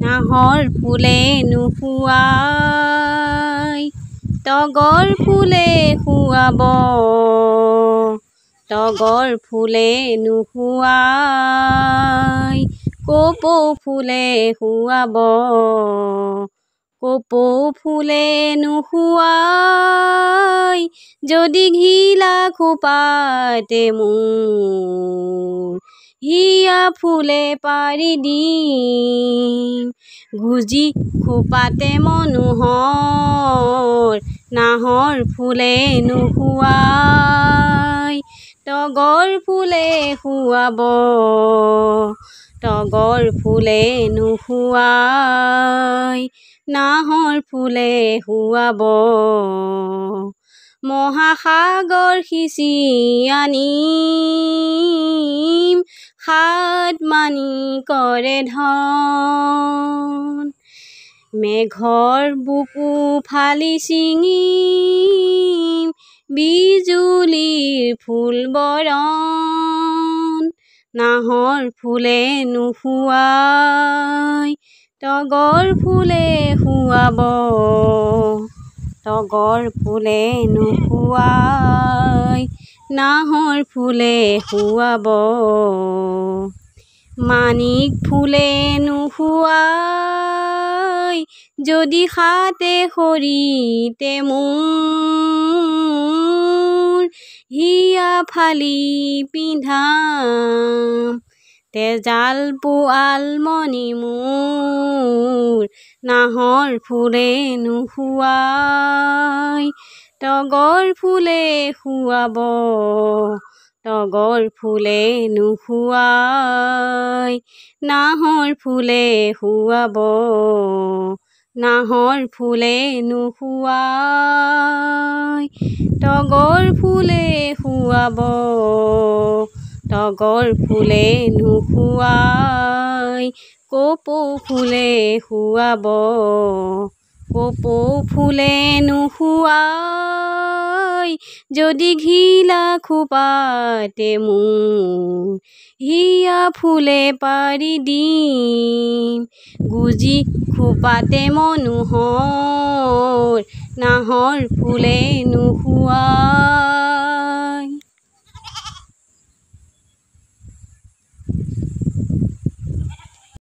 নাহৰ ফুলে নুশুৱাই তগৰ ফুলে শুৱাব তগৰ ফুলে নুশুৱাই কপৌ ফুলে শুৱাব কপৌ ফুলে নুশুৱাই যদি ঘিলা খোপাতে মোৰ হিয়া ফুলে পাৰি দিম গুজি খোপাতে মনোহৰ নাহৰ ফুলে নুশুৱাই তগৰ ফুলে শুৱাব তগৰ ফুলে নুশুৱাই নাহৰ ফুলে শুৱাব মহাসাগৰ সিঁচি আনিম সাত মানি কৰে ধন মেঘৰ বুকু ফালি ছিঙিম বিজুলীৰ ফুল বৰণ নাহৰ ফুলে নুশুৱাই তগৰ ফুলে শুৱাব তগৰ ফুলে নুশুৱাই নাহৰ ফুলে শুৱাব মাণিক ফুলে নুশুৱাই যদি সাতে সৰিতে মোৰ হিয়া ফালি পিন্ধাম তেজাল পোৱাল মণি মোৰ নাহৰ ফুলে নুশুৱাই তগৰ ফুলে শুৱাব তগৰ ফুলে নুশুৱাই নাহৰ ফুলে শুৱাব নাহৰ ফুলে নুশুৱাই তগৰ ফুলে শুৱাব তগৰ ফুলে নুশুৱাই কপৌ ফুলে শুৱাব কপৌ ফুলে নুশুৱাই যদি ঘিলা খোপাতে মোৰ হিয়া ফুলে পাৰি দিম গুজি খোপাতে মনোহৰ নাহৰ ফুলে নুশুৱাই